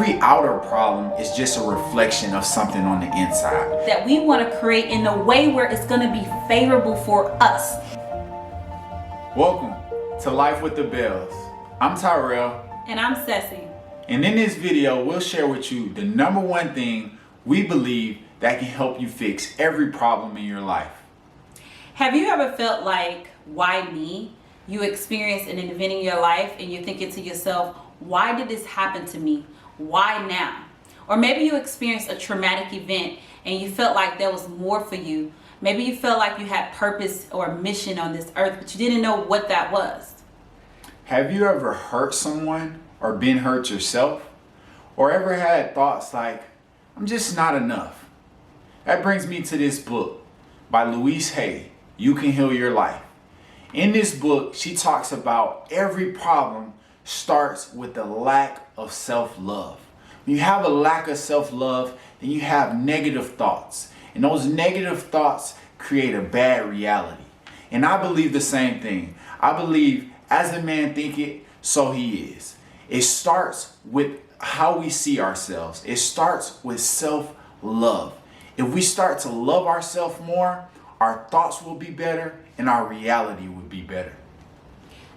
Every outer problem is just a reflection of something on the inside that we want to create in a way where it's going to be favorable for us. Welcome to Life with the Bells. I'm Tyrell. And I'm Ceci. And in this video, we'll share with you the number one thing we believe that can help you fix every problem in your life. Have you ever felt like, why me? You experience an event in your life and you're thinking to yourself, why did this happen to me? Why now? Or maybe you experienced a traumatic event and you felt like there was more for you. Maybe you felt like you had purpose or mission on this earth, but you didn't know what that was. Have you ever hurt someone or been hurt yourself? Or ever had thoughts like, I'm just not enough? That brings me to this book by Louise Hay, You Can Heal Your Life. In this book, she talks about every problem starts with the lack of self-love. When you have a lack of self-love, then you have negative thoughts. And those negative thoughts create a bad reality. And I believe the same thing. I believe as a man thinketh, so he is. It starts with how we see ourselves. It starts with self-love. If we start to love ourselves more, our thoughts will be better and our reality will be better.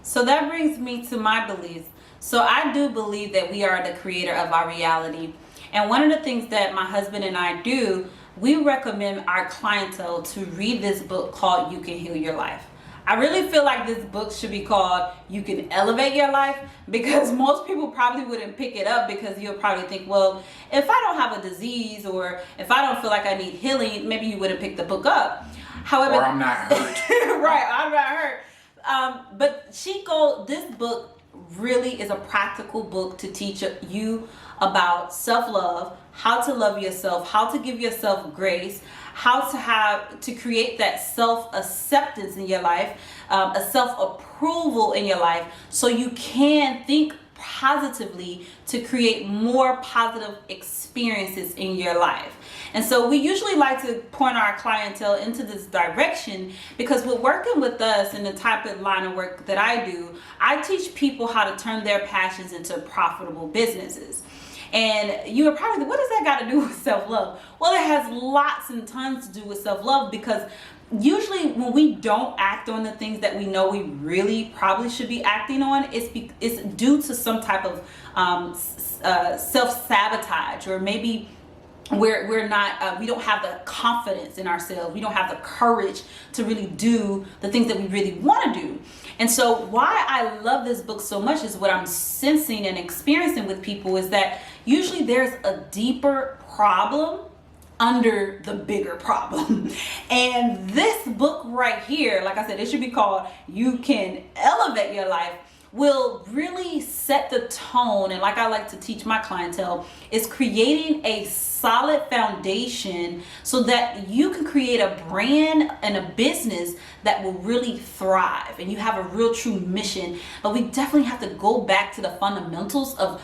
So that brings me to my beliefs. So I do believe that we are the creator of our reality. And one of the things that my husband and I do, we recommend our clientele to read this book called You Can Heal Your Life. I really feel like this book should be called You Can Elevate Your Life, because most people probably wouldn't pick it up because you'll probably think, well, if I don't have a disease or if I don't feel like I need healing, maybe you wouldn't pick the book up. However, or I'm not hurt. Right, I'm not hurt. But this book really is a practical book to teach you about self-love, how to love yourself, how to give yourself grace, how to create that self-acceptance in your life, a self-approval in your life, so you can think positively to create more positive experiences in your life. And so we usually like to point our clientele into this direction because with working with us and the type of line of work that I do, I teach people how to turn their passions into profitable businesses. And you are probably, what does that got to do with self-love? Well, it has lots and tons to do with self-love, because usually when we don't act on the things that we know we really probably should be acting on, it's due to some type of self-sabotage, or maybe we don't have the confidence in ourselves. We don't have the courage to really do the things that we really want to do. And so why I love this book so much is what I'm sensing and experiencing with people is that usually there's a deeper problem under the bigger problem. And this book right here, like I said, it should be called You Can Elevate Your Life, will really set the tone. And like I like to teach my clientele, is creating a solid foundation so that you can create a brand and a business that will really thrive and you have a real true mission. But we definitely have to go back to the fundamentals of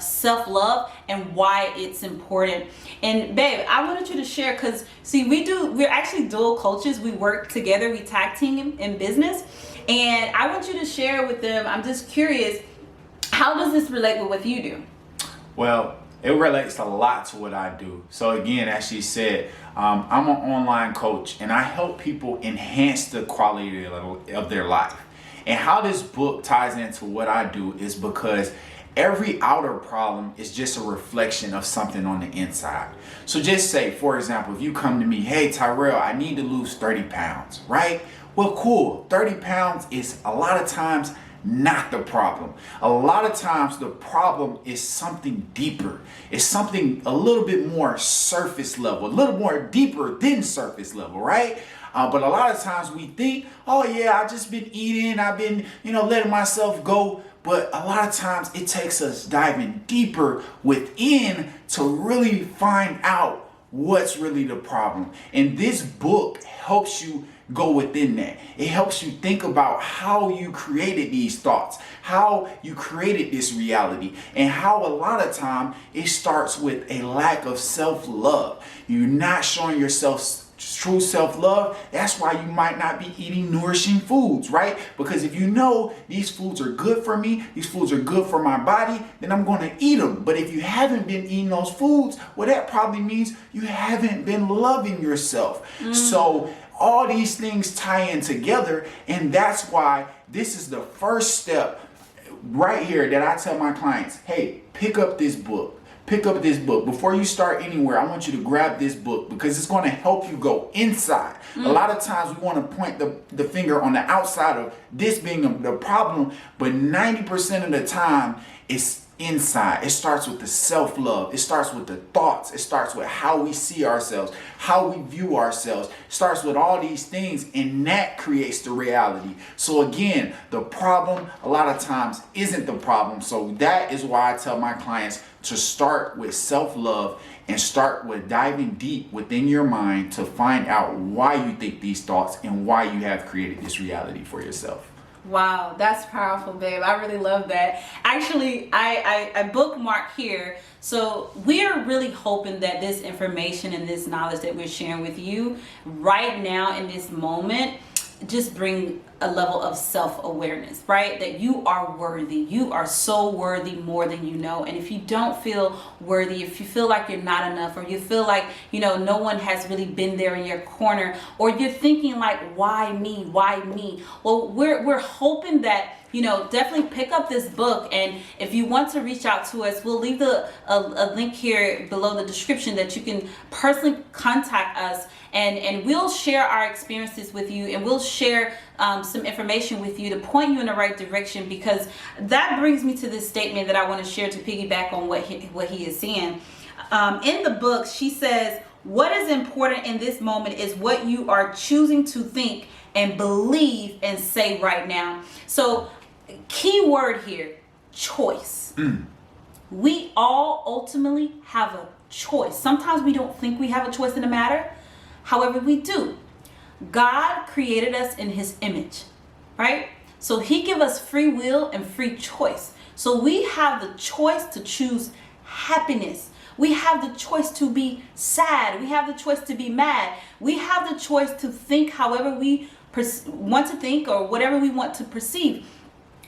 self-love and why it's important. And babe, I wanted you to share, because see, we're actually dual coaches. We work together, we tag team in business. And I want you to share with them, I'm just curious, how does this relate with what you do? Well, it relates a lot to what I do. So again, as she said, I'm an online coach and I help people enhance the quality of their life. And how this book ties into what I do is because every outer problem is just a reflection of something on the inside. So just say, for example, if you come to me, hey, Tyrell, I need to lose 30 pounds, right? Well, cool. 30 pounds is a lot of times not the problem. A lot of times the problem is something deeper. It's something a little bit more surface level, a little more deeper than surface level, right? But a lot of times we think, oh yeah, I've just been eating, I've been, letting myself go. But a lot of times it takes us diving deeper within to really find out what's really the problem. And this book helps you go within that. It helps you think about how you created these thoughts, how you created this reality, and how a lot of time it starts with a lack of self-love. You're not showing yourself true self-love, that's why you might not be eating nourishing foods, right? Because if you know these foods are good for me, these foods are good for my body, then I'm going to eat them. But if you haven't been eating those foods, well, that probably means you haven't been loving yourself. So all these things tie in together, and that's why this is the first step right here that I tell my clients, hey, pick up this book. Pick up this book. Before you start anywhere, I want you to grab this book because it's going to help you go inside. A lot of times we want to point the finger on the outside of this being the problem, but 90% of the time it's inside. It starts with the self-love. It starts with the thoughts. It starts with how we see ourselves, how we view ourselves. It starts with all these things, and that creates the reality. So again, the problem a lot of times isn't the problem. So that is why I tell my clients to start with self-love and start with diving deep within your mind to find out why you think these thoughts and why you have created this reality for yourself. Wow, that's powerful, babe. I really love that. Actually, I bookmark here. So we're really hoping that this information and this knowledge that we're sharing with you right now in this moment just bring a level of self-awareness, right? That you are worthy. You are so worthy more than you know. And if you don't feel worthy, if you feel like you're not enough, or you feel like, no one has really been there in your corner, or you're thinking like, why me? Why me? Well, we're hoping that definitely pick up this book. And if you want to reach out to us, we'll leave a link here below the description that you can personally contact us, and we'll share our experiences with you, and we'll share some information with you to point you in the right direction, because that brings me to this statement that I want to share to piggyback on what he is saying. In the book, she says, what is important in this moment is what you are choosing to think and believe and say right now. So key word here, choice. We all ultimately have a choice. Sometimes we don't think we have a choice in the matter. However, we do. God created us in his image, right? So he gave us free will and free choice. So we have the choice to choose happiness. We have the choice to be sad. We have the choice to be mad. We have the choice to think however we want to think, or whatever we want to perceive.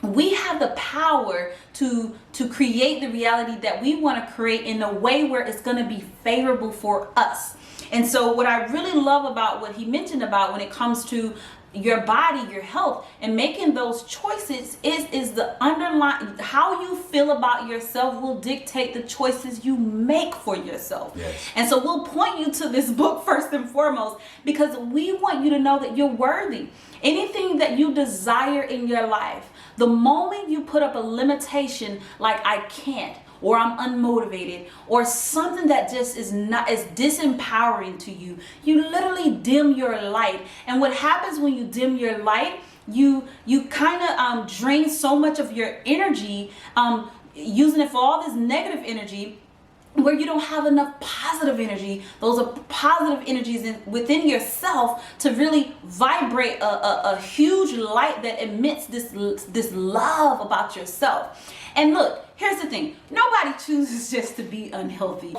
We have the power to create the reality that we want to create in a way where it's going to be favorable for us. And so what I really love about what he mentioned about when it comes to your body, your health, and making those choices is the underlying, how you feel about yourself will dictate the choices you make for yourself. Yes. And so we'll point you to this book first and foremost, because we want you to know that you're worthy. Anything that you desire in your life, the moment you put up a limitation like I can't, or I'm unmotivated, or something that just is disempowering to you, you literally dim your light. And what happens when you dim your light, you kind of drain so much of your energy, using it for all this negative energy, where you don't have enough positive energy. Those are positive energies within yourself to really vibrate a huge light that emits this love about yourself. And look, here's the thing. Nobody chooses just to be unhealthy.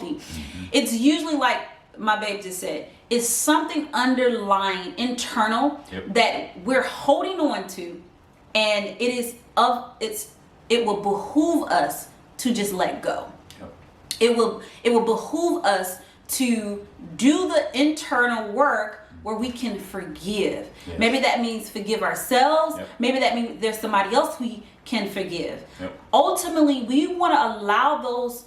It's usually, like my babe just said, it's something underlying, internal, that we're holding on to, and it will behoove us to just let go. It will behoove us to do the internal work where we can forgive. Yes. Maybe that means forgive ourselves. Maybe that means there's somebody else we can forgive. Ultimately, we want to allow those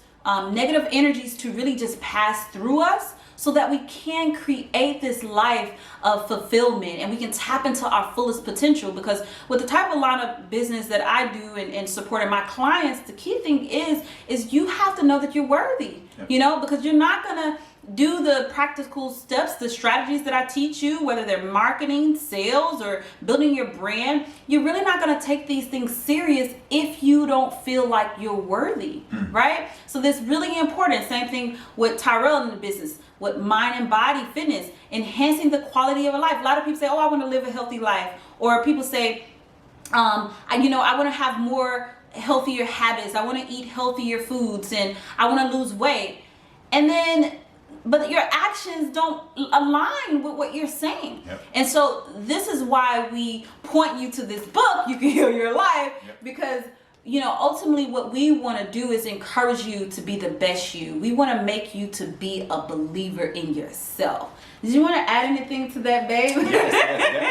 negative energies to really just pass through us, so that we can create this life of fulfillment, and we can tap into our fullest potential. Because with the type of line of business that I do and supporting my clients, the key thing is you have to know that you're worthy. Because you're not gonna do the practical steps, the strategies that I teach you, whether they're marketing, sales, or building your brand. You're really not going to take these things serious if you don't feel like you're worthy, right? So this is really important. Same thing with Tyrell in the business, with mind and body fitness, enhancing the quality of a life. A lot of people say, oh, I want to live a healthy life. Or people say, I want to have more healthier habits. I want to eat healthier foods, and I want to lose weight. And then but your actions don't align with what you're saying. Yep. And so this is why we point you to this book, You Can Heal Your Life, because ultimately what we want to do is encourage you to be the best you. We want to make you to be a believer in yourself. Did you want to add anything to that, babe? Yes,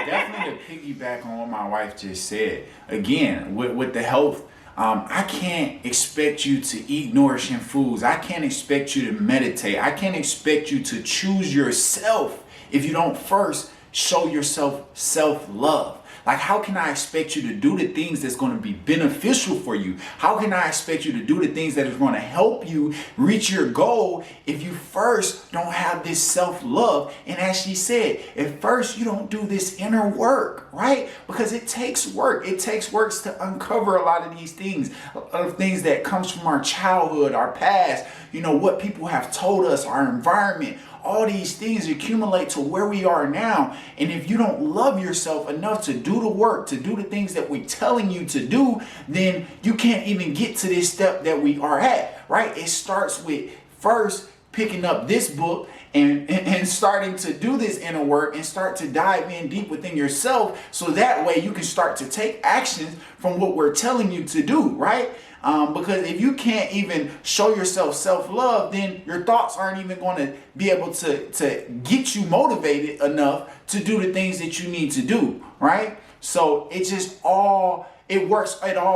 definitely to piggyback on what my wife just said. Again, with the health, I can't expect you to eat nourishing foods. I can't expect you to meditate. I can't expect you to choose yourself if you don't first show yourself self-love. Like, how can I expect you to do the things that's going to be beneficial for you? How can I expect you to do the things that is going to help you reach your goal if you first don't have this self-love? And as she said, if first you don't do this inner work, right? Because it takes work. It takes work to uncover a lot of these things, of things that comes from our childhood, our past, what people have told us, our environment. All these things accumulate to where we are now. And if you don't love yourself enough to do the work, to do the things that we're telling you to do, then you can't even get to this step that we are at, right? It starts with first picking up this book and starting to do this inner work and start to dive in deep within yourself, so that way you can start to take actions from what we're telling you to do, right? Because if you can't even show yourself self-love, then your thoughts aren't even going to be able to get you motivated enough to do the things that you need to do, right? So it all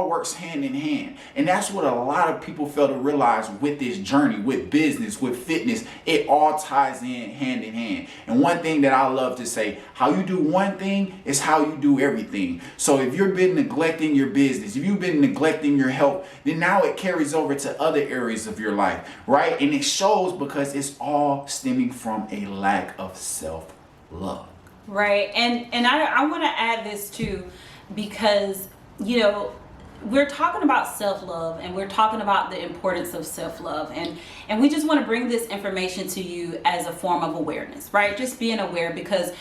works hand in hand. And that's what a lot of people fail to realize with this journey, with business, with fitness. It all ties in hand in hand. And one thing that I love to say, how you do one thing is how you do everything. So if you've been neglecting your business, if you've been neglecting your health, then now it carries over to other areas of your life, right? And it shows because it's all stemming from a lack of self-love. Right. And I want to add this too, because we're talking about self-love, and we're talking about the importance of self-love, and we just want to bring this information to you as a form of awareness, right? Just being aware, because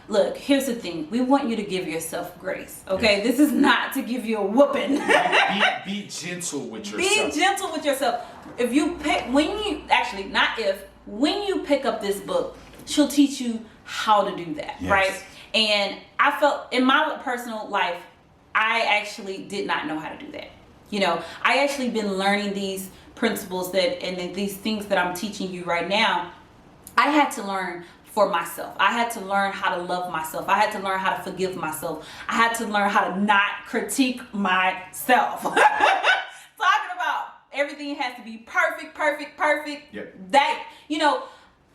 look, here's the thing. We want you to give yourself grace, okay? Yes. This is not to give you a whooping. Be gentle with yourself. Be gentle with yourself. When you pick up this book, she'll teach you how to do that, yes. Right? And I felt in my personal life, I actually did not know how to do that. I actually been learning these principles and these things that I'm teaching you right now. I had to learn for myself. I had to learn how to love myself. I had to learn how to forgive myself. I had to learn how to not critique myself. Talking about everything has to be perfect. Yep. That,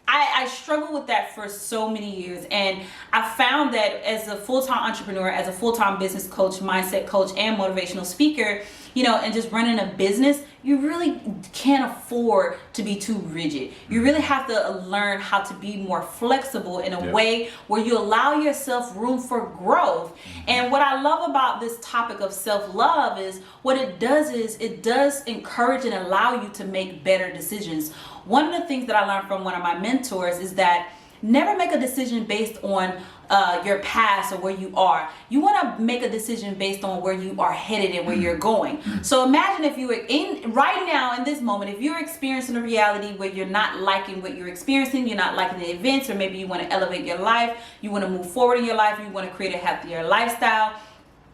I struggled with that for so many years, and I found that as a full-time entrepreneur, as a full-time business coach, mindset coach, and motivational speaker, and just running a business, you really can't afford to be too rigid. You really have to learn how to be more flexible in a way where you allow yourself room for growth. And what I love about this topic of self-love is what it does is it does encourage and allow you to make better decisions. One of the things that I learned from one of my mentors is that never make a decision based on your past or where you are. You want to make a decision based on where you are headed and where you're going. So imagine if you were right now in this moment, if you're experiencing a reality where you're not liking what you're experiencing, you're not liking the events, or maybe you want to elevate your life, you want to move forward in your life, you want to create a healthier lifestyle,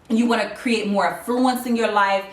you want to create more affluence in your life,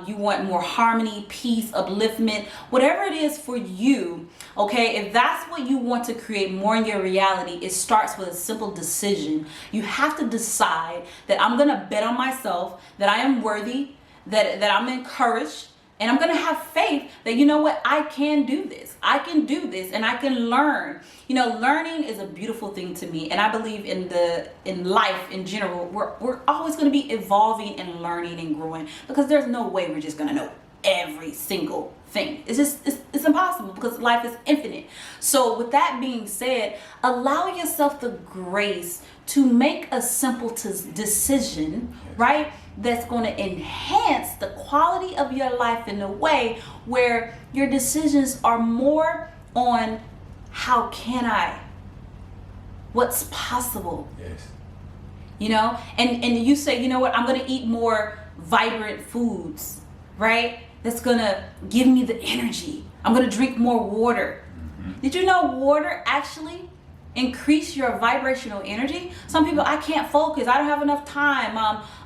you want more harmony, peace, upliftment, whatever it is for you, okay? If that's what you want to create more in your reality, it starts with a simple decision. You have to decide that I'm going to bet on myself, that I am worthy, that I'm encouraged, and I'm going to have faith that, I can do this. I can do this, and I can learn. Learning is a beautiful thing to me, and I believe in life in general, we're always going to be evolving and learning and growing, because there's no way we're just going to know every single thing. It's impossible, because life is infinite. So with that being said, allow yourself the grace to make a simple decision, right? That's going to enhance the quality of your life in a way where your decisions are more on how can I, what's possible. Yes. And you say, I'm going to eat more vibrant foods, right? That's going to give me the energy. I'm going to drink more water. Did you know water actually increase your vibrational energy? Some people, I can't focus, I don't have enough time,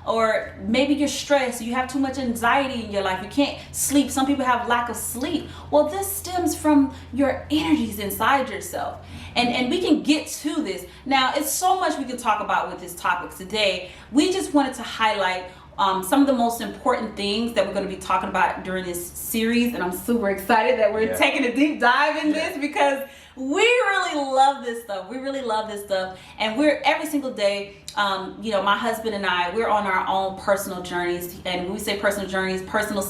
or maybe you're stressed, you have too much anxiety in your life, you can't sleep. Some people have lack of sleep. Well, this stems from your energies inside yourself. And we can get to this. Now, it's so much we can talk about with this topic today. We just wanted to highlight some of the most important things that we're going to be talking about during this series, and I'm super excited that we're taking a deep dive in this, because we really love this stuff. We really love this stuff, and we're every single day, my husband and I, we're on our own personal journeys, and when we say personal journeys, personal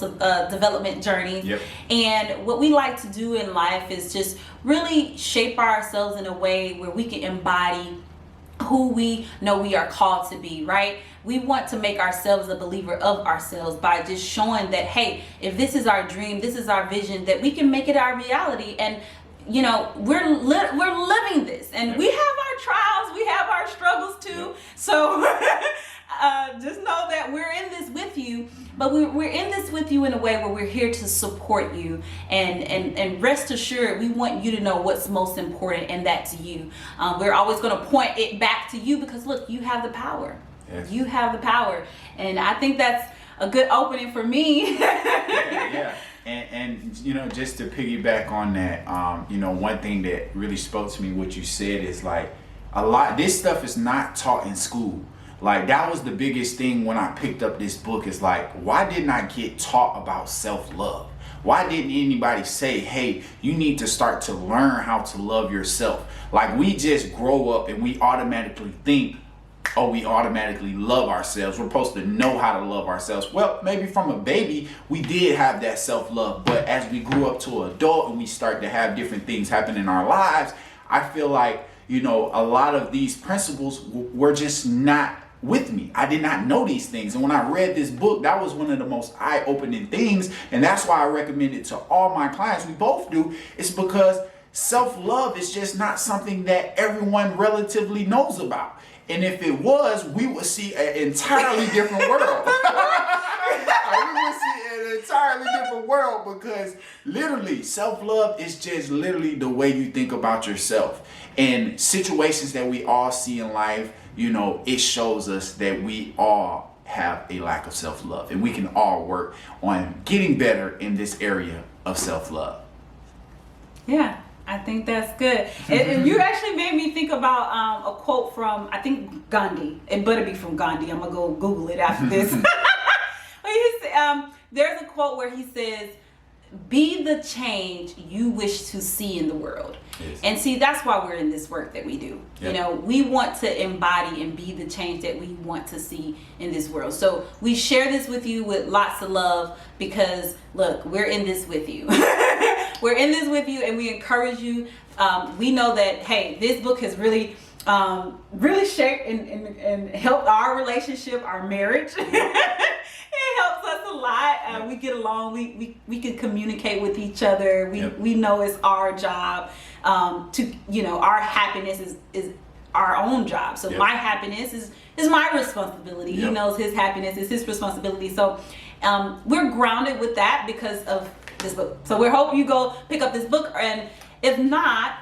development journeys. Yep. And what we like to do in life is just really shape ourselves in a way where we can embody who we know we are called to be, right? We want to make ourselves a believer of ourselves by just showing that, hey, if this is our dream, this is our vision, that we can make it our reality. And we're living this, and we have our trials, we have our struggles too. So just know that we're in this with you, but we're in this with you in a way where we're here to support you, and rest assured, we want you to know what's most important, and that's you. We're always going to point it back to you, because look, you have the power. Yes. You have the power, and I think that's a good opening for me. Yeah. And just to piggyback on that, one thing that really spoke to me, what you said, is like, this stuff is not taught in school. Like, that was the biggest thing when I picked up this book, is like, why didn't I get taught about self-love? Why didn't anybody say, hey, you need to start to learn how to love yourself? Like, we just grow up and we automatically think, we automatically love ourselves. We're supposed to know how to love ourselves. Well, maybe from a baby, we did have that self-love. But as we grew up to an adult and we start to have different things happen in our lives, I feel like, a lot of these principles were just not with me. I did not know these things. And when I read this book, that was one of the most eye-opening things. And that's why I recommend it to all my clients. We both do. It's because self-love is just not something that everyone relatively knows about. And if it was, we would see an entirely different world. We would see an entirely different world, because literally self-love is just literally the way you think about yourself. And situations that we all see in life, it shows us that we all have a lack of self-love, and we can all work on getting better in this area of self-love. Yeah. I think that's good. And you actually made me think about a quote from, I think, Gandhi. It better be from Gandhi. I'm going to go Google it after this. There's a quote where he says, be the change you wish to see in the world. Yes. And see, that's why we're in this work that we do. Yep. We want to embody and be the change that we want to see in this world. So we share this with you with lots of love, because look, we're in this with you. We're in this with you, and we encourage you. We know that, hey, this book has really shaped and helped our relationship, our marriage. It helps us a lot. We get along. We can communicate with each other. We know it's our job. Our happiness is our own job. So my happiness is my responsibility. He knows his happiness is his responsibility. So we're grounded with that because of this book. So we hope you go pick up this book, and if not,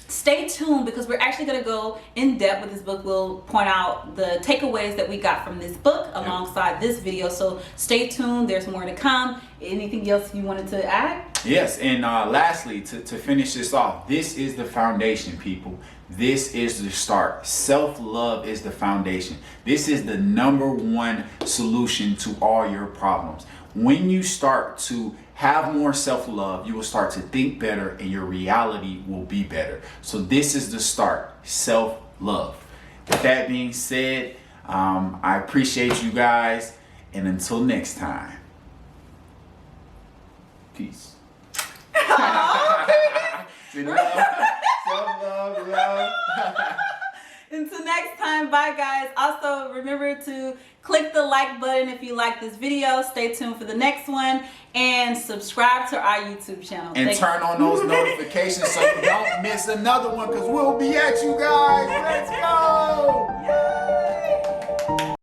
stay tuned, because we're actually going to go in depth with this book. We'll point out the takeaways that we got from this book alongside this video. So stay tuned. There's more to come. Anything else you wanted to add? Yes, and lastly, to finish this off, this is the foundation, people. This is the start. Self-love is the foundation. This is the #1 solution to all your problems. When you start to have more self-love, you will start to think better, and your reality will be better. So this is the start, self-love. With that being said, I appreciate you guys, and until next time, peace. Self-love, love. Until next time, bye guys. Also, remember to click the like button if you like this video. Stay tuned for the next one, and subscribe to our YouTube channel. And turn on those notifications so you don't miss another one, because we'll be at you guys. Let's go. Yay.